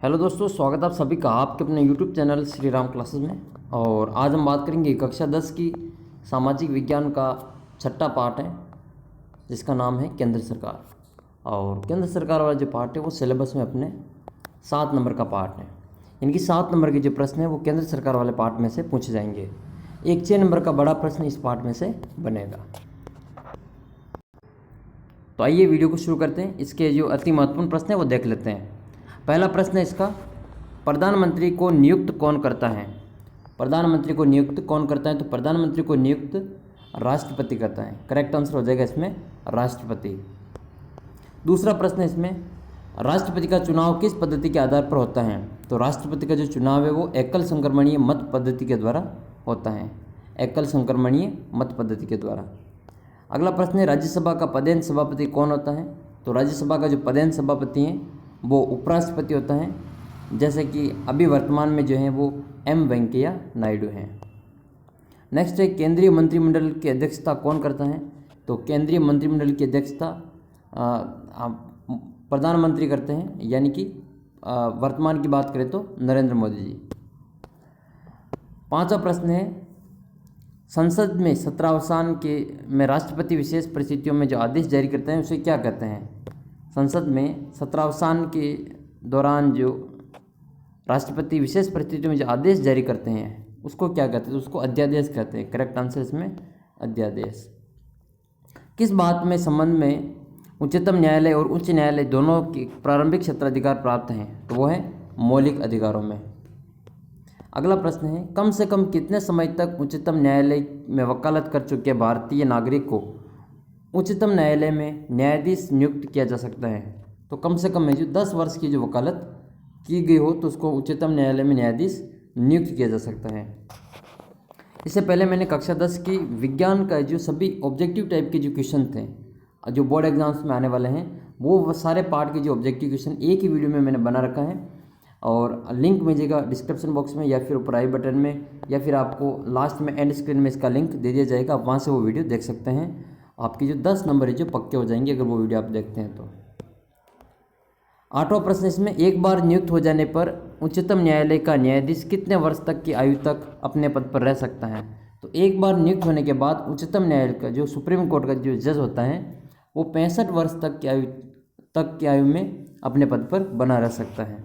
Hello दोस्तों, स्वागत है आप सभी का आपके अपने YouTube channel Shri Ram classes में। और आज हम बात करेंगे कक्षा 10 की सामाजिक विज्ञान का छठा पार्ट है, जिसका नाम है केंद्र सरकार। और केंद्र सरकार वाला जो पार्ट है वो सिलेबस में अपने 7 नंबर का पार्ट है। इनकी 7 नंबर के जो प्रश्न है वो केंद्र सरकार वाले पार्ट में से पूछे जाएंगे। एक 6 नंबर का बड़ा प्रश्न इस पार्ट में से बनेगा। तो आइए वीडियो को शुरू करते हैं। इसके जो अति महत्वपूर्ण प्रश्न है वो देख लेते हैं। पहला प्रश्न है इसका, प्रधानमंत्री को नियुक्त कौन करता है? प्रधानमंत्री को नियुक्त कौन करता है? तो प्रधानमंत्री को नियुक्त राष्ट्रपति करता है। करेक्ट आंसर हो जाएगा इसमें राष्ट्रपति। दूसरा प्रश्न है इसमें, राष्ट्रपति का चुनाव किस पद्धति के आधार पर होता है? तो राष्ट्रपति का जो चुनाव है वो एकल संक्रमणीय मत पद्धति के द्वारा होता है। एकल संक्रमणीय मत पद्धति के द्वारा। अगला प्रश्न है, राज्यसभा का पदेन सभापति कौन होता है? तो राज्यसभा का जो पदेन सभापति हैं वो उपराष्ट्रपति होता है, जैसे कि अभी वर्तमान में जो है वो एम वेंकैया नायडू हैं। नेक्स्ट है, केंद्रीय मंत्रिमंडल की अध्यक्षता कौन करता है? तो केंद्रीय मंत्रिमंडल की अध्यक्षता प्रधानमंत्री करते हैं, यानी कि वर्तमान की बात करें तो नरेंद्र मोदी जी। पांचवा प्रश्न है, संसद में सत्रावसान के में राष्ट्रपति विशेष परिस्थितियों में जो आदेश जारी करते हैं उसे क्या कहते हैं? संसद में सत्रावसान के दौरान जो राष्ट्रपति विशेष परिस्थितियों में जो आदेश जारी करते हैं उसको क्या कहते हैं? तो उसको अध्यादेश कहते हैं। करेक्ट आंसर इसमें अध्यादेश। किस बात में संबंध में उच्चतम न्यायालय और उच्च न्यायालय दोनों के प्रारंभिक क्षेत्राधिकार प्राप्त हैं? तो वो है मौलिक अधिकारों में। अगला प्रश्न है, कम से कम कितने समय तक उच्चतम न्यायालय में वकालत कर चुके भारतीय नागरिक को उच्चतम न्यायालय में न्यायाधीश नियुक्त किया जा सकता है? तो कम से कम में जो 10 वर्ष की जो वकालत की गई हो तो उसको उच्चतम न्यायालय में न्यायाधीश नियुक्त किया जा सकता है। इससे पहले मैंने कक्षा 10 की विज्ञान का जो सभी ऑब्जेक्टिव टाइप के जो क्वेश्चन थे जो बोर्ड एग्जाम्स में आने वाले हैं वो सारे पार्ट के जो ऑब्जेक्टिव क्वेश्चन एक ही वीडियो में मैंने बना रखा है, और लिंक मिलेगा डिस्क्रिप्शन बॉक्स में या फिर ऊपर आई बटन में, या फिर आपको लास्ट में एंड स्क्रीन में इसका लिंक दे दिया जाएगा। आप वहाँ से वो वीडियो देख सकते हैं। आपकी जो 10 नंबर है जो पक्के हो जाएंगे अगर वो वीडियो आप देखते हैं तो। आठवां प्रश्न इसमें, एक बार नियुक्त हो जाने पर उच्चतम न्यायालय का न्यायाधीश कितने वर्ष तक की आयु तक अपने पद पर रह सकता है? तो एक बार नियुक्त होने के बाद उच्चतम न्यायालय का जो सुप्रीम कोर्ट का जो जज होता है वो 65 वर्ष तक की आयु में अपने पद पर बना रह सकता है।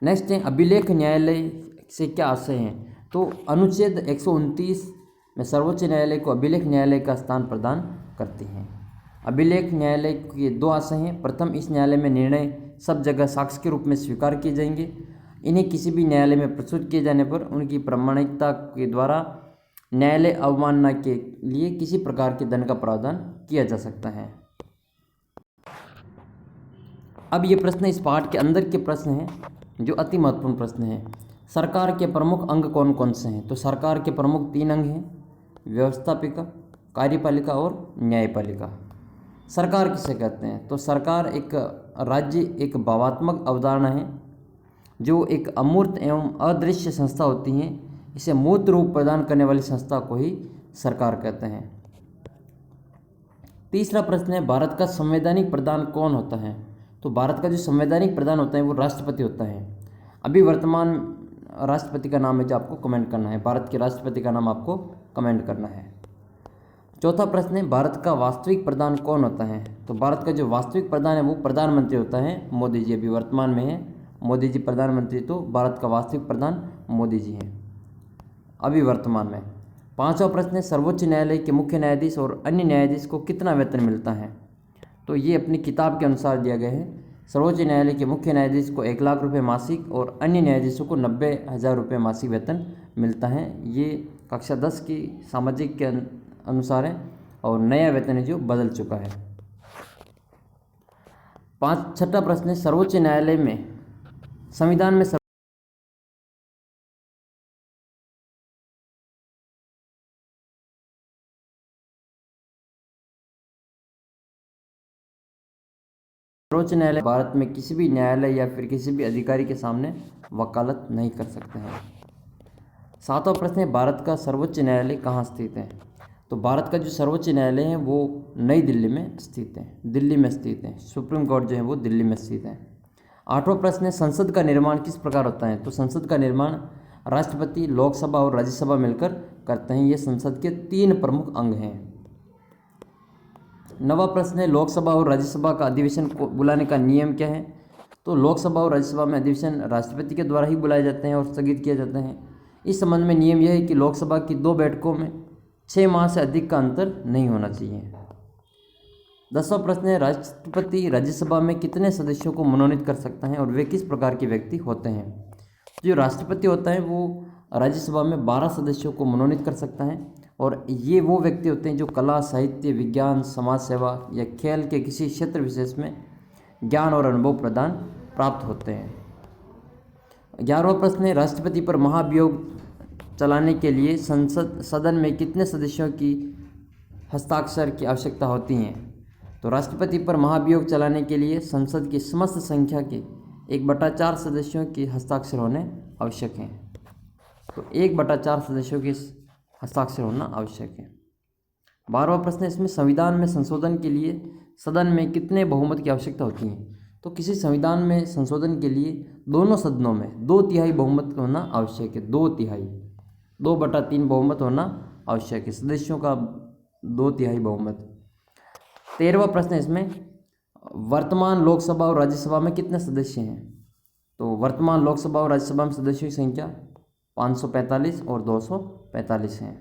नेक्स्ट है, अभिलेख न्यायालय से क्या आशय है? तो अनुच्छेद 129 में सर्वोच्च न्यायालय को अभिलेख न्यायालय का स्थान प्रदान करती हैं। अभिलेख न्यायालय के 2 आशय हैं। प्रथम, इस न्यायालय में निर्णय सब जगह साक्ष्य के रूप में स्वीकार किए जाएंगे। इन्हें किसी भी न्यायालय में प्रस्तुत किए जाने पर उनकी प्रामाणिकता के द्वारा न्यायालय अवमानना के लिए किसी प्रकार के दंड का प्रावधान किया जा सकता है। अब ये प्रश्न इस पाठ के अंदर के प्रश्न हैं जो अति महत्वपूर्ण प्रश्न हैं। सरकार के प्रमुख अंग कौन कौन से हैं? तो सरकार के प्रमुख 3 अंग हैं, व्यवस्थापिका, कार्यपालिका और न्यायपालिका। सरकार किसे कहते हैं? तो सरकार एक राज्य एक भावात्मक अवधारणा है जो एक अमूर्त एवं अदृश्य संस्था होती हैं। इसे मूर्त रूप प्रदान करने वाली संस्था को ही सरकार कहते हैं। तीसरा प्रश्न है, भारत का संवैधानिक प्रधान कौन होता है? तो भारत का जो संवैधानिक प्रधान होता है वो राष्ट्रपति होता है। अभी वर्तमान राष्ट्रपति का नाम है जो आपको कमेंट करना है। भारत के राष्ट्रपति का नाम आपको कमेंट करना है। चौथा प्रश्न है, भारत का वास्तविक प्रधान कौन होता है? तो भारत का जो वास्तविक प्रधान है वो प्रधानमंत्री होता है। मोदी जी अभी वर्तमान में है, मोदी जी प्रधानमंत्री, तो भारत का वास्तविक प्रधान मोदी जी हैं अभी वर्तमान में। पांचवा प्रश्न है, सर्वोच्च न्यायालय के मुख्य न्यायाधीश और अन्य न्यायाधीश को कितना वेतन मिलता है? तो ये अपनी किताब के अनुसार दिया गया है। सर्वोच्च न्यायालय के मुख्य न्यायाधीश को 1 लाख रुपये मासिक और अन्य न्यायाधीशों को 90,000 रुपये मासिक वेतन मिलता है। ये कक्षा 10 की सामाजिक के अनुसार है और नया वेतन है जो बदल चुका है। छठा प्रश्न है, सर्वोच्च न्यायालय में संविधान में सर्वोच्च न्यायालय भारत में किसी भी न्यायालय या फिर किसी भी अधिकारी के सामने वकालत नहीं कर सकते हैं। सातवां प्रश्न है, भारत का सर्वोच्च न्यायालय कहाँ स्थित है? तो भारत का जो सर्वोच्च न्यायालय है वो नई दिल्ली में स्थित है, दिल्ली में स्थित है। सुप्रीम कोर्ट जो है वो दिल्ली में स्थित है। 8वां प्रश्न है संसद का निर्माण किस प्रकार होता है। तो संसद का निर्माण राष्ट्रपति, लोकसभा और राज्यसभा मिलकर करते हैं। ये संसद के 3 प्रमुख अंग हैं। 9वां प्रश्न है लोकसभा और राज्यसभा का अधिवेशन को बुलाने का नियम क्या है। तो लोकसभा और राज्यसभा में अधिवेशन राष्ट्रपति के द्वारा ही बुलाए जाते हैं और स्थगित किए जाते हैं। इस संबंध में नियम यह है कि लोकसभा की 2 बैठकों में 6 माह से अधिक का अंतर नहीं होना चाहिए। 10वां प्रश्न है राष्ट्रपति राज्यसभा में कितने सदस्यों को मनोनीत कर सकता है और वे किस प्रकार के व्यक्ति होते हैं। जो राष्ट्रपति होता है वो राज्यसभा में 12 सदस्यों को मनोनीत कर सकता है और ये वो व्यक्ति होते हैं जो कला, साहित्य, विज्ञान, समाज सेवा या खेल के किसी क्षेत्र विशेष में ज्ञान और अनुभव प्रदान प्राप्त होते हैं। 11वां प्रश्न है राष्ट्रपति पर महाभियोग चलाने के लिए संसद सदन में कितने सदस्यों की हस्ताक्षर की आवश्यकता होती है। तो राष्ट्रपति पर महाभियोग चलाने के लिए संसद की समस्त संख्या के 1/4 सदस्यों के हस्ताक्षर होने आवश्यक हैं। तो 1/4 सदस्यों के हस्ताक्षर होना आवश्यक है। 12वां प्रश्न इसमें संविधान में संशोधन के लिए सदन में कितने बहुमत की आवश्यकता होती है। तो किसी संविधान में संशोधन के लिए दोनों सदनों में 2/3 बहुमत होना आवश्यक है। 2/3 2/3 बहुमत होना आवश्यक है, सदस्यों का 2/3 बहुमत। 13वां प्रश्न इसमें वर्तमान लोकसभा और राज्यसभा में कितने सदस्य हैं। तो वर्तमान लोकसभा और राज्यसभा में सदस्यों की संख्या 545 और 245 हैं।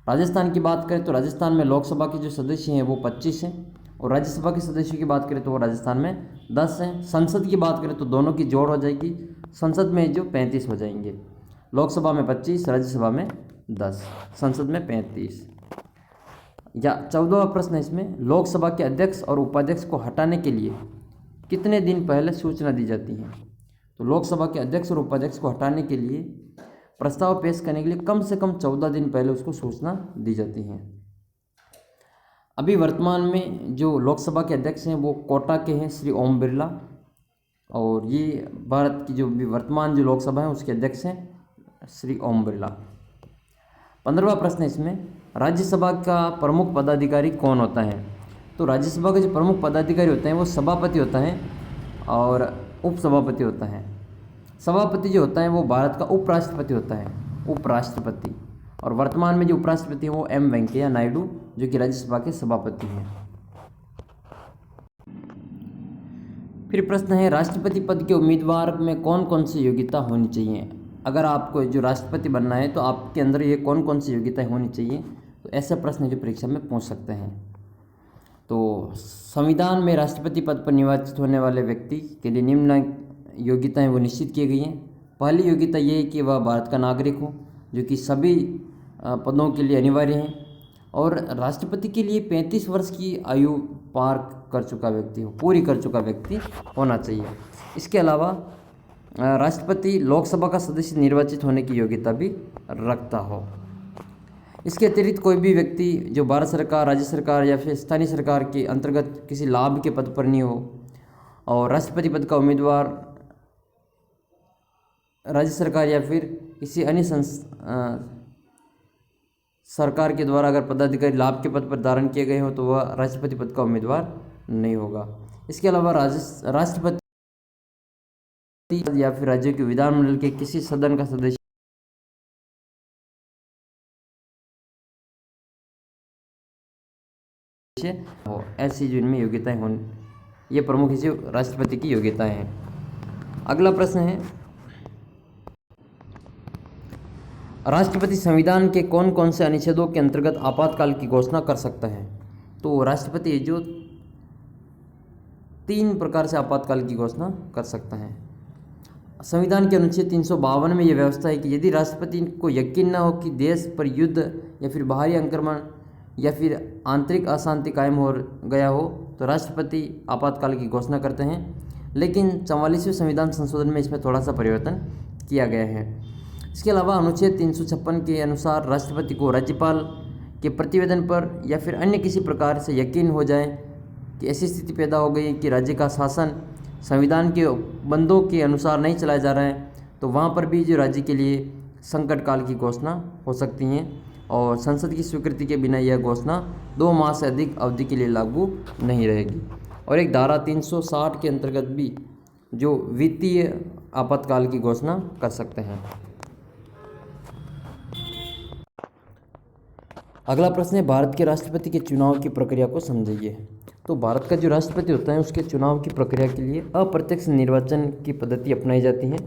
राजस्थान की बात करें तो राजस्थान में लोकसभा के जो सदस्य हैं वो 25 हैं और राज्यसभा के सदस्यों की बात करें तो वो राजस्थान में 10 हैं। संसद की बात करें तो दोनों की जोड़ हो जाएगी, संसद में जो 35 हो जाएंगे। लोकसभा में 25, राज्यसभा में 10, संसद में 35। या 14वां प्रश्न इसमें लोकसभा के अध्यक्ष और उपाध्यक्ष को हटाने के लिए कितने दिन पहले सूचना दी जाती है। तो लोकसभा के अध्यक्ष और उपाध्यक्ष को हटाने के लिए प्रस्ताव पेश करने के लिए कम से कम 14 दिन पहले उसको सूचना दी जाती है। अभी वर्तमान में जो लोकसभा के अध्यक्ष हैं वो कोटा के हैं श्री ओम बिरला, और ये भारत की जो वर्तमान जो लोकसभा है उसके अध्यक्ष हैं श्री ओम बिरला। 15वां प्रश्न इसमें राज्यसभा का प्रमुख पदाधिकारी कौन होता है। तो राज्यसभा के जो प्रमुख पदाधिकारी होते हैं वो सभापति होता है और उपसभापति होता है। सभापति जो होता है वो भारत का उपराष्ट्रपति होता है, उपराष्ट्रपति। और वर्तमान में जो उपराष्ट्रपति हैं वो एम वेंकैया नायडू जो कि राज्यसभा के सभापति हैं। फिर प्रश्न है राष्ट्रपति पद के उम्मीदवार में कौन कौन सी योग्यता होनी चाहिए। अगर आपको जो राष्ट्रपति बनना है तो आपके अंदर ये कौन कौन सी योग्यताएं होनी चाहिए, तो ऐसे प्रश्न जो परीक्षा में पूछ सकते हैं। तो संविधान में राष्ट्रपति पद पर निर्वाचित होने वाले व्यक्ति के लिए निम्न योग्यताएं वो निश्चित की गई हैं। पहली योग्यता ये है कि वह भारत का नागरिक हो, जो कि सभी पदों के लिए अनिवार्य हैं, और राष्ट्रपति के लिए 35 वर्ष की आयु पार कर चुका व्यक्ति हो, पूरी कर चुका व्यक्ति होना चाहिए। इसके अलावा राष्ट्रपति लोकसभा का सदस्य निर्वाचित होने की योग्यता भी रखता हो। इसके अतिरिक्त कोई भी व्यक्ति जो भारत सरकार, राज्य सरकार या फिर स्थानीय सरकार के अंतर्गत किसी लाभ के पद पर नहीं हो, और राष्ट्रपति पद का उम्मीदवार राज्य सरकार या फिर किसी अन्य सरकार के द्वारा अगर पदाधिकारी लाभ के पद पर धारण किए गए हो तो वह राष्ट्रपति पद का उम्मीदवार नहीं होगा। इसके अलावा राष्ट्रपति या फिर राज्य के विधानमंडल के किसी सदन का सदस्य हो, ऐसी जो इनमें योग्यताएं हों, ये प्रमुख इसी राष्ट्रपति की योग्यताएं हैं। अगला प्रश्न है राष्ट्रपति संविधान के कौन कौन से अनुच्छेदों के अंतर्गत आपातकाल की घोषणा कर सकता है। तो राष्ट्रपति जो 3 प्रकार से आपातकाल की घोषणा कर सकता है। संविधान के अनुच्छेद 352 में यह व्यवस्था है कि यदि राष्ट्रपति को यकीन न हो कि देश पर युद्ध या फिर बाहरी आक्रमण या फिर आंतरिक अशांति कायम हो गया हो तो राष्ट्रपति आपातकाल की घोषणा करते हैं। लेकिन 44वें संविधान संशोधन में इसमें थोड़ा सा परिवर्तन किया गया है। इसके अलावा अनुच्छेद 356 के अनुसार राष्ट्रपति को राज्यपाल के प्रतिवेदन पर या फिर अन्य किसी प्रकार से यकीन हो जाए कि ऐसी स्थिति पैदा हो गई कि राज्य का शासन संविधान के बंदों के अनुसार नहीं चलाया जा रहा है, तो वहाँ पर भी जो राज्य के लिए संकट काल की घोषणा हो सकती हैं, और संसद की स्वीकृति के बिना यह घोषणा 2 माह से अधिक अवधि के लिए लागू नहीं रहेगी। और एक धारा 360 के अंतर्गत भी जो वित्तीय आपातकाल की घोषणा कर सकते हैं। अगला प्रश्न है, भारत के राष्ट्रपति के चुनाव की प्रक्रिया को समझिए। तो भारत का जो राष्ट्रपति होता है उसके चुनाव की प्रक्रिया के लिए अप्रत्यक्ष निर्वाचन की पद्धति अपनाई जाती है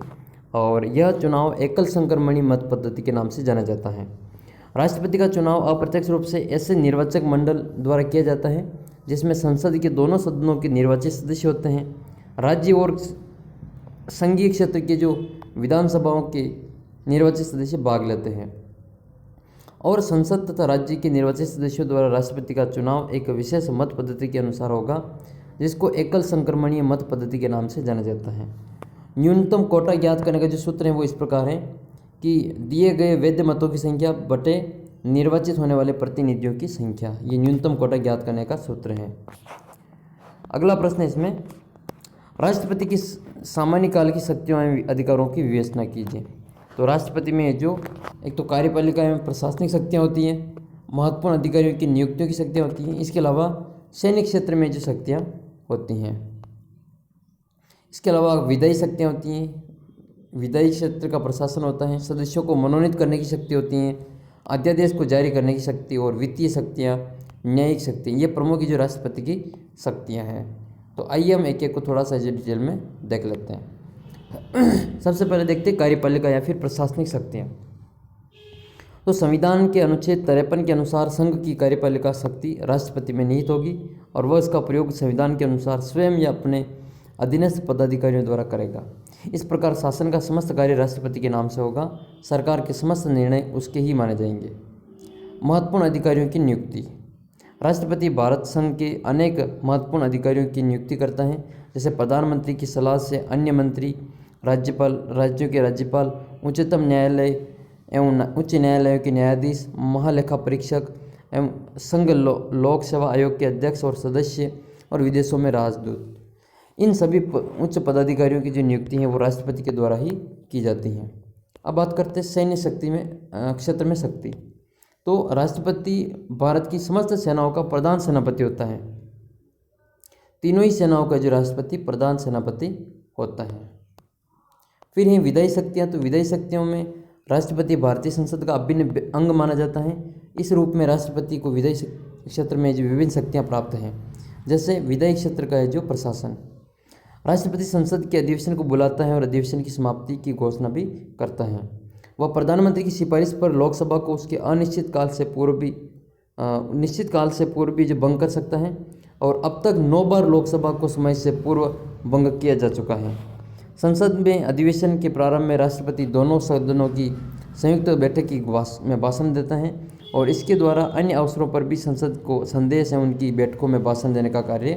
और यह चुनाव एकल संक्रमणीय मत पद्धति के नाम से जाना जाता है। राष्ट्रपति का चुनाव अप्रत्यक्ष रूप से ऐसे निर्वाचक मंडल द्वारा किया जाता है जिसमें संसद के दोनों सदनों के निर्वाचित सदस्य होते हैं। राज्य और संघीय क्षेत्र के जो विधानसभाओं के निर्वाचित सदस्य भाग लेते हैं और संसद तथा राज्य के निर्वाचित सदस्यों द्वारा राष्ट्रपति का चुनाव एक विशेष मत पद्धति के अनुसार होगा जिसको एकल संक्रमणीय मत पद्धति के नाम से जाना जाता है। न्यूनतम कोटा ज्ञात करने का जो सूत्र है वो इस प्रकार है कि दिए गए वैध मतों की संख्या बटे निर्वाचित होने वाले प्रतिनिधियों की संख्या, ये न्यूनतम कोटा ज्ञात करने का सूत्र है। अगला प्रश्न है इसमें, राष्ट्रपति की सामान्य काल की शक्तियों एवं अधिकारों की विवेचना कीजिए। तो राष्ट्रपति में जो एक तो कार्यपालिका एवं प्रशासनिक शक्तियाँ होती हैं, महत्वपूर्ण अधिकारियों की नियुक्तियों की शक्तियाँ होती हैं, इसके अलावा सैनिक क्षेत्र में जो शक्तियाँ होती हैं, इसके अलावा विधायी शक्तियाँ होती हैं, विधायी क्षेत्र का प्रशासन होता है, सदस्यों को मनोनीत करने की शक्ति होती हैं, अध्यादेश को जारी करने की शक्ति और वित्तीय शक्तियाँ, न्यायिक शक्ति, ये प्रमुख जो राष्ट्रपति की शक्तियाँ हैं। तो आइए हम एक एक को थोड़ा सा डिटेल में देख लेते हैं। सबसे पहले देखते हैं कार्यपालिका या फिर प्रशासनिक शक्तियाँ। तो संविधान के अनुच्छेद 53 के अनुसार संघ की कार्यपालिका शक्ति राष्ट्रपति में निहित होगी और वह इसका प्रयोग संविधान के अनुसार स्वयं या अपने अधीनस्थ पदाधिकारियों द्वारा करेगा। इस प्रकार शासन का समस्त कार्य राष्ट्रपति के नाम से होगा। सरकार के समस्त निर्णय उसके ही माने जाएंगे। महत्वपूर्ण अधिकारियों की नियुक्ति। राष्ट्रपति भारत संघ के अनेक महत्वपूर्ण अधिकारियों की नियुक्ति करता है, जैसे प्रधानमंत्री की सलाह से अन्य मंत्री, राज्यपाल, राज्यों के राज्यपाल, उच्चतम न्यायालय एवं उच्च न्यायालयों के न्यायाधीश, महालेखा परीक्षक एवं संघ लोक सेवा आयोग के अध्यक्ष और सदस्य और विदेशों में राजदूत। इन सभी उच्च पदाधिकारियों की जो नियुक्ति है वो राष्ट्रपति के द्वारा ही की जाती हैं। अब बात करते हैं सैन्य शक्ति में क्षेत्र में शक्ति। तो राष्ट्रपति भारत की समस्त सेनाओं का प्रधान सेनापति होता है। तीनों ही सेनाओं का जो राष्ट्रपति प्रधान सेनापति होता है। फिर हैं विधायी शक्तियाँ। तो विधायी शक्तियों में राष्ट्रपति भारतीय संसद का अभिन्न अंग माना जाता है। इस रूप में राष्ट्रपति को विधायी क्षेत्र में जो विभिन्न शक्तियाँ प्राप्त हैं, जैसे विधायी क्षेत्र का है जो प्रशासन। राष्ट्रपति संसद के अधिवेशन को बुलाता है और अधिवेशन की समाप्ति की घोषणा भी करता है। वह प्रधानमंत्री की सिफारिश पर लोकसभा को उसके निश्चित काल से पूर्व भी जो भंग कर सकता है और अब तक 9 बार लोकसभा को समय से पूर्व भंग किया जा चुका है। संसद में अधिवेशन के प्रारंभ में राष्ट्रपति दोनों सदनों की संयुक्त बैठक में भाषण देता है और इसके द्वारा अन्य अवसरों पर भी संसद को संदेश एवं उनकी बैठकों में भाषण देने का कार्य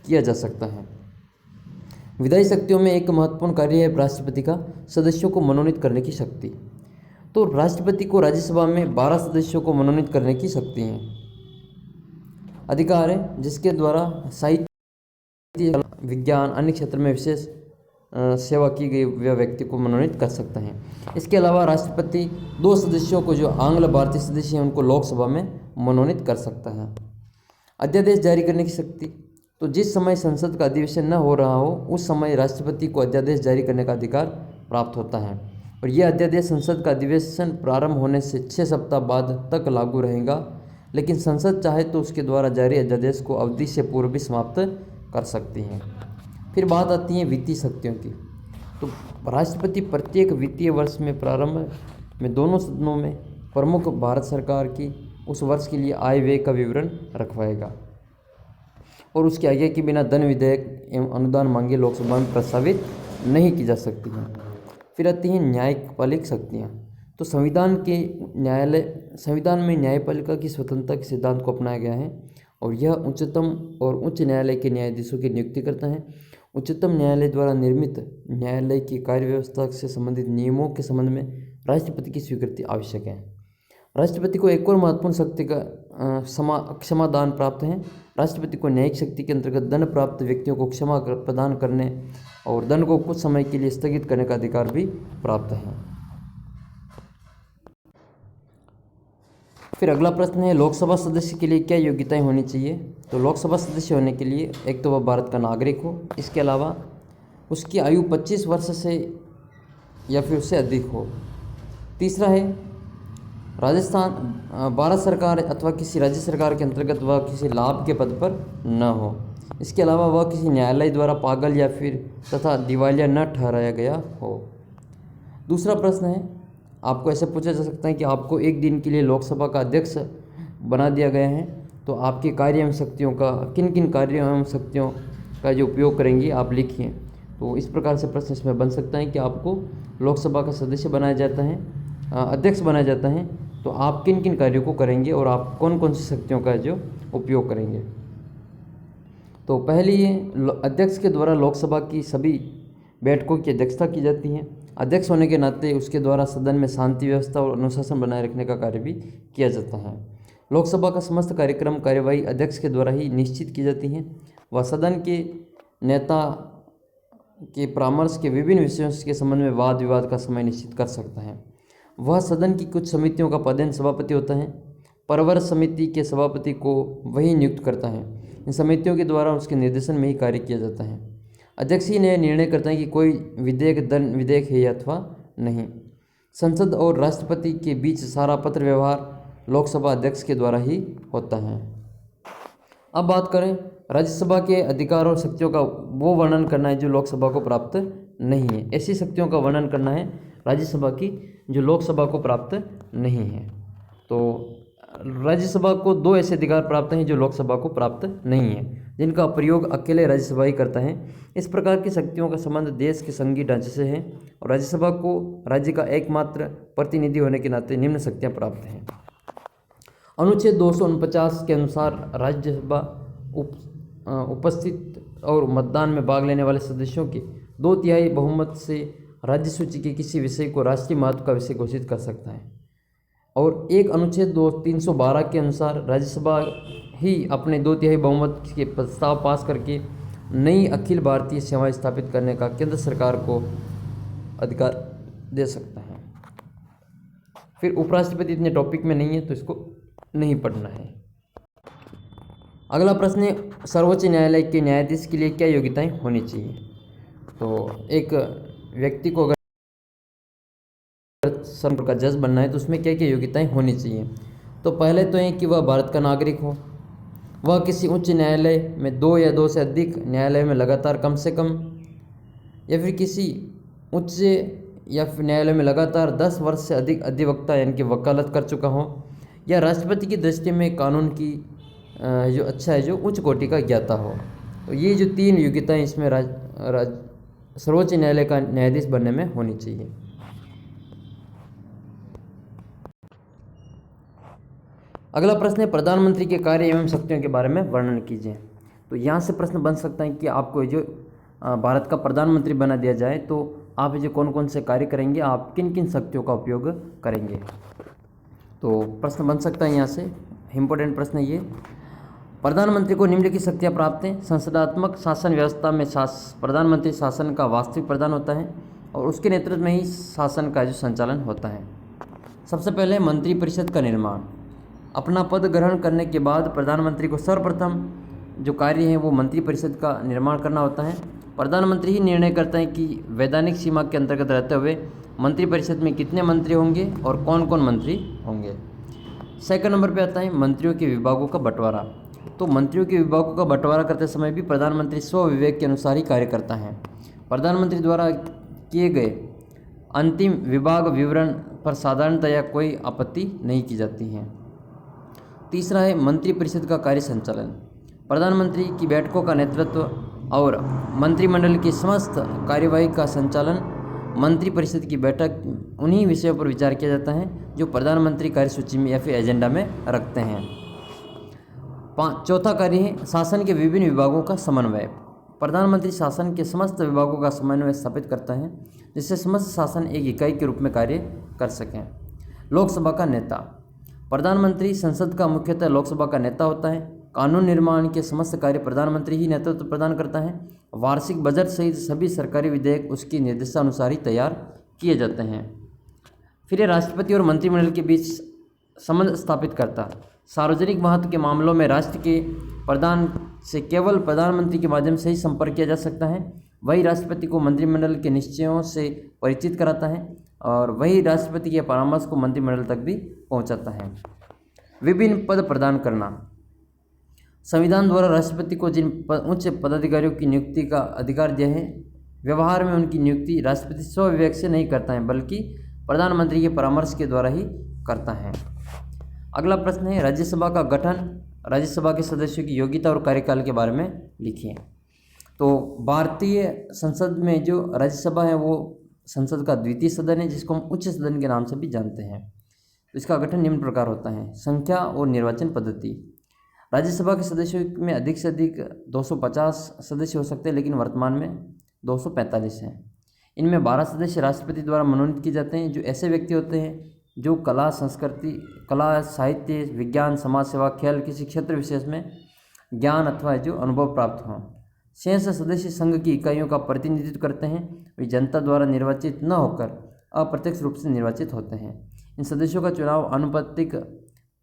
किया जा सकता है। विधायी शक्तियों में एक महत्वपूर्ण कार्य है राष्ट्रपति का सदस्यों को मनोनीत करने की शक्ति। तो राष्ट्रपति को राज्यसभा में 12 सदस्यों को मनोनीत करने की शक्ति है, अधिकार है, जिसके द्वारा साहित्य, विज्ञान, अन्य क्षेत्र में विशेष सेवा की गई वह व्यक्ति को मनोनीत कर सकता है। इसके अलावा राष्ट्रपति 2 सदस्यों को जो आंग्ल भारतीय सदस्य हैं उनको लोकसभा में मनोनीत कर सकता है। अध्यादेश जारी करने की शक्ति। तो जिस समय संसद का अधिवेशन न हो रहा हो उस समय राष्ट्रपति को अध्यादेश जारी करने का अधिकार प्राप्त होता है और यह अध्यादेश संसद का अधिवेशन प्रारंभ होने से 6 सप्ताह बाद तक लागू रहेगा, लेकिन संसद चाहे तो उसके द्वारा जारी अध्यादेश को अवधि से पूर्व भी समाप्त कर सकती है। फिर बात आती है वित्तीय शक्तियों की। तो राष्ट्रपति प्रत्येक वित्तीय वर्ष में प्रारंभ में दोनों सदनों में प्रमुख भारत सरकार की उस वर्ष के लिए आय व्यय का विवरण रखवाएगा और उसकी आज्ञा के बिना धन विधेयक एवं अनुदान मांगे लोकसभा में प्रस्तावित नहीं की जा सकती हैं। फिर आती हैं न्यायपालिक शक्तियाँ। तो संविधान में न्यायपालिका की स्वतंत्रता के सिद्धांत को अपनाया गया है और यह उच्चतम और उच्च न्यायालय के न्यायाधीशों की नियुक्ति करता है। उच्चतम न्यायालय द्वारा निर्मित न्यायालय की कार्य व्यवस्था से संबंधित नियमों के संबंध में राष्ट्रपति की स्वीकृति आवश्यक है। राष्ट्रपति को एक और महत्वपूर्ण शक्ति का क्षमादान प्राप्त है। राष्ट्रपति को न्यायिक शक्ति के अंतर्गत दंड प्राप्त व्यक्तियों को क्षमा प्रदान करने और दंड को कुछ समय के लिए स्थगित करने का अधिकार भी प्राप्त है। फिर अगला प्रश्न है, लोकसभा सदस्य के लिए क्या योग्यताएं होनी चाहिए। तो लोकसभा सदस्य होने के लिए एक तो वह भारत का नागरिक हो, इसके अलावा उसकी आयु 25 वर्ष से या फिर उससे अधिक हो। तीसरा है राजस्थान भारत सरकार अथवा किसी राज्य सरकार के अंतर्गत वह किसी लाभ के पद पर न हो। इसके अलावा वह किसी न्यायालय द्वारा पागल या फिर तथा दिवालिया न ठहराया गया हो। दूसरा प्रश्न है, आपको ऐसे पूछा जा सकता है कि आपको एक दिन के लिए लोकसभा का अध्यक्ष बना दिया गया है, तो आपके कार्य एवं शक्तियों का किन किन कार्यों एवं शक्तियों का जो उपयोग करेंगे आप लिखिए। तो इस प्रकार से प्रश्न इसमें बन सकता है कि आपको लोकसभा का सदस्य बनाया जाता है, अध्यक्ष बनाया जाता है, तो आप किन किन कार्यों को करेंगे और आप कौन कौन सी शक्तियों का जो उपयोग करेंगे। तो पहले ये अध्यक्ष के द्वारा लोकसभा की सभी बैठकों की अध्यक्षता की जाती है। अध्यक्ष होने के नाते उसके द्वारा सदन में शांति व्यवस्था और अनुशासन बनाए रखने का कार्य भी किया जाता है। लोकसभा का समस्त कार्यक्रम कार्यवाही अध्यक्ष के द्वारा ही निश्चित की जाती है। वह सदन के नेता के परामर्श के विभिन्न विषयों के संबंध में वाद विवाद का समय निश्चित कर सकता है। वह सदन की कुछ समितियों का पदेन सभापति होता है। परवर समिति के सभापति को वही नियुक्त करता है। इन समितियों के द्वारा उसके निर्देशन में ही कार्य किया जाता है। अध्यक्ष ही निर्णय करता है कि कोई विधेयक दंड विधेयक है अथवा नहीं। संसद और राष्ट्रपति के बीच सारा पत्र व्यवहार लोकसभा अध्यक्ष के द्वारा ही होता है। अब बात करें राज्यसभा के अधिकार और शक्तियों का, वो वर्णन करना है जो लोकसभा को प्राप्त नहीं है। ऐसी शक्तियों का वर्णन करना है राज्यसभा की जो लोकसभा को प्राप्त नहीं है। तो राज्यसभा को दो ऐसे अधिकार प्राप्त हैं जो लोकसभा को प्राप्त नहीं है, जिनका प्रयोग अकेले राज्यसभा ही करता है। इस प्रकार की शक्तियों का संबंध देश के संघीय ढांचे से है और राज्यसभा को राज्य का एकमात्र प्रतिनिधि होने के नाते निम्न शक्तियाँ प्राप्त हैं। अनुच्छेद 249 के अनुसार राज्यसभा उपस्थित और मतदान में भाग लेने वाले सदस्यों के 2/3 बहुमत से राज्य सूची के किसी विषय को राष्ट्रीय महत्व का विषय घोषित कर सकता है। और एक अनुच्छेद 312 के अनुसार राज्यसभा ही अपने 2/3 बहुमत के प्रस्ताव पास करके नई अखिल भारतीय सेवाएं स्थापित करने का केंद्र सरकार को अधिकार दे सकता है। फिर उपराष्ट्रपति इतने टॉपिक में नहीं है तो इसको नहीं पढ़ना है। अगला प्रश्न है, सर्वोच्च न्यायालय के न्यायाधीश के लिए क्या योग्यताएं होनी चाहिए। तो एक व्यक्ति को अगर संघ का जज बनना है तो उसमें क्या क्या योग्यताएं होनी चाहिए। तो पहले तो है कि वह भारत का नागरिक हो, वह किसी उच्च न्यायालय में 2 या 2 से अधिक न्यायालय में लगातार कम से कम, या फिर किसी उच्च या फिर न्यायालय में लगातार 10 वर्ष से अधिक अधिवक्ता यानी कि वकालत कर चुका हो, या राष्ट्रपति की दृष्टि में कानून की जो अच्छा है जो उच्च कोटि का ज्ञाता हो। तो ये जो 3 योग्यताएं इसमें सर्वोच्च न्यायालय का न्यायाधीश बनने में होनी चाहिए। अगला प्रश्न है, प्रधानमंत्री के कार्य एवं शक्तियों के बारे में वर्णन कीजिए। तो यहाँ से प्रश्न बन सकता है कि आपको जो भारत का प्रधानमंत्री बना दिया जाए तो आप जो कौन कौन से कार्य करेंगे, आप किन किन शक्तियों का उपयोग करेंगे। तो प्रश्न बन सकता है यहाँ से, इम्पोर्टेंट प्रश्न ये। प्रधानमंत्री को निम्नलिखित शक्तियाँ प्राप्त हैं। संसदात्मक शासन व्यवस्था में प्रधानमंत्री शासन का वास्तविक प्रधान होता है और उसके नेतृत्व में ही शासन का जो संचालन होता है। सबसे पहले मंत्रिपरिषद का निर्माण। अपना पद ग्रहण करने के बाद प्रधानमंत्री को सर्वप्रथम जो कार्य है वो मंत्रिपरिषद का निर्माण करना होता है। प्रधानमंत्री ही निर्णय करता है कि वैधानिक सीमा के अंतर्गत रहते हुए मंत्रिपरिषद में कितने मंत्री होंगे और कौन कौन मंत्री होंगे। सेकंड नंबर पे आता है मंत्रियों के विभागों का बंटवारा। तो मंत्रियों के विभागों का बंटवारा करते समय भी प्रधानमंत्री स्वविवेक के अनुसार ही कार्य करता है। प्रधानमंत्री द्वारा किए गए अंतिम विभाग विवरण पर साधारणतया कोई आपत्ति नहीं की जाती है। तीसरा है मंत्रिपरिषद का कार्य संचालन। प्रधानमंत्री की बैठकों का नेतृत्व और मंत्रिमंडल की समस्त कार्यवाही का संचालन मंत्रिपरिषद की बैठक उन्हीं विषयों पर विचार किया जाता है जो प्रधानमंत्री कार्यसूची में या फिर एजेंडा में रखते हैं। चौथा कार्य है शासन के विभिन्न विभागों का समन्वय। प्रधानमंत्री शासन के समस्त विभागों का समन्वय स्थापित करता है जिससे समस्त शासन एक इकाई के रूप में कार्य कर सकें। लोकसभा का नेता। प्रधानमंत्री संसद का मुख्यतः लोकसभा का नेता होता है। कानून निर्माण के समस्त कार्य प्रधानमंत्री ही नेतृत्व प्रदान करता है। वार्षिक बजट सहित सभी सरकारी विधेयक उसकी निर्देशानुसार ही तैयार किए जाते हैं। फिर ये राष्ट्रपति और मंत्रिमंडल के बीच संबंध स्थापित करता। सार्वजनिक महत्व के मामलों में राष्ट्र के प्रधान से केवल प्रधानमंत्री के माध्यम से ही संपर्क किया जा सकता है। वही राष्ट्रपति को मंत्रिमंडल के निश्चयों से परिचित कराता है और वही राष्ट्रपति के परामर्श को मंत्रिमंडल तक भी पहुंचाता है। विभिन्न पद प्रदान करना। संविधान द्वारा राष्ट्रपति को जिन उच्च पदाधिकारियों की नियुक्ति का अधिकार दिया है, व्यवहार में उनकी नियुक्ति राष्ट्रपति स्वविवेक से नहीं करता है बल्कि प्रधानमंत्री के परामर्श के द्वारा ही करता है। अगला प्रश्न है राज्यसभा का गठन। राज्यसभा के सदस्यों की योग्यता और कार्यकाल के बारे में लिखिए। तो भारतीय संसद में जो राज्यसभा है वो संसद का द्वितीय सदन है, जिसको हम उच्च सदन के नाम से भी जानते हैं। तो इसका गठन निम्न प्रकार होता है। संख्या और निर्वाचन पद्धति। राज्यसभा के सदस्यों में अधिक से अधिक 250 सदस्य हो सकते हैं, लेकिन वर्तमान में 245 हैं। इनमें 12 सदस्य राष्ट्रपति द्वारा मनोनीत किए जाते हैं, जो ऐसे व्यक्ति होते हैं जो कला, संस्कृति, कला, साहित्य, विज्ञान, समाज सेवा, खेल, किसी क्षेत्र विशेष में ज्ञान अथवा जो अनुभव प्राप्त हों। शेष सदस्य संघ की इकाइयों का प्रतिनिधित्व करते हैं। वे जनता द्वारा निर्वाचित न होकर अप्रत्यक्ष रूप से निर्वाचित होते हैं। इन सदस्यों का चुनाव आनुपातिक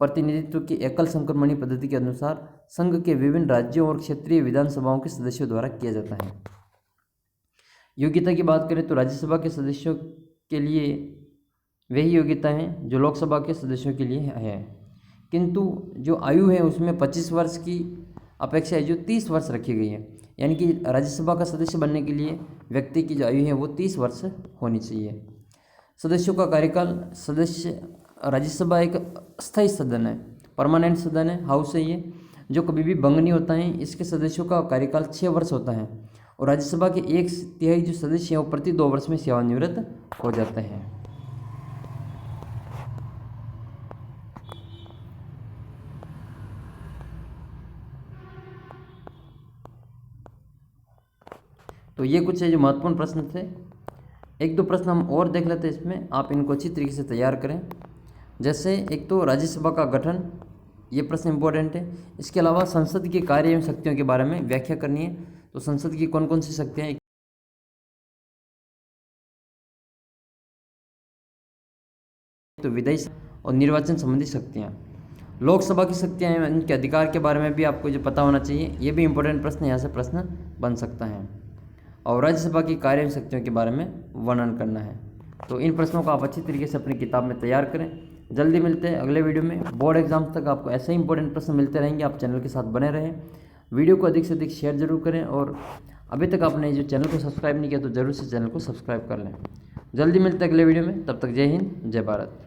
प्रतिनिधित्व की एकल संक्रमणी पद्धति के अनुसार संघ के विभिन्न राज्यों और क्षेत्रीय विधानसभाओं के सदस्यों द्वारा किया जाता है। योग्यता की बात करें तो राज्यसभा के सदस्यों के लिए वही योग्यता है जो लोकसभा के सदस्यों के लिए है, किंतु जो आयु है उसमें 25 वर्ष की अपेक्षा है जो 30 वर्ष रखी गई है। यानी कि राज्यसभा का सदस्य बनने के लिए व्यक्ति की जो आयु है वो 30 वर्ष होनी चाहिए। सदस्यों का कार्यकाल। राज्यसभा एक अस्थायी सदन है, परमानेंट सदन है, हाउस है ये, जो कभी भी भंग नहीं होता है। इसके सदस्यों का कार्यकाल 6 वर्ष होता है और राज्यसभा के 1/3 जो सदस्य हैं वो प्रति 2 वर्ष में सेवानिवृत्त हो जाते हैं। तो ये कुछ है जो महत्वपूर्ण प्रश्न थे। 1-2 प्रश्न हम और देख लेते हैं इसमें, आप इनको अच्छी तरीके से तैयार करें। जैसे एक तो राज्यसभा का गठन, ये प्रश्न इंपॉर्टेंट है। इसके अलावा संसद के कार्य एवं शक्तियों के बारे में व्याख्या करनी है। तो संसद की कौन कौन सी शक्तियाँ हैं, तो विधायी और निर्वाचन संबंधी शक्तियाँ। लोकसभा की शक्तियाँ हैं, इनके अधिकार के बारे में भी आपको जो पता होना चाहिए, ये भी इंपॉर्टेंट प्रश्न यहाँ से प्रश्न बन सकता है। और राज्यसभा की कार्य एवं शक्तियों के बारे में वर्णन करना है। तो इन प्रश्नों को आप अच्छी तरीके से अपनी किताब में तैयार करें। जल्दी मिलते हैं अगले वीडियो में। बोर्ड एग्जाम तक आपको ऐसे ही इंपॉर्टेंट प्रश्न मिलते रहेंगे। आप चैनल के साथ बने रहें, वीडियो को अधिक से अधिक शेयर जरूर करें और अभी तक आपने जो चैनल को सब्सक्राइब नहीं किया तो जरूर से चैनल को सब्सक्राइब कर लें। जल्दी मिलते हैं अगले वीडियो में, तब तक जय हिंद, जय भारत।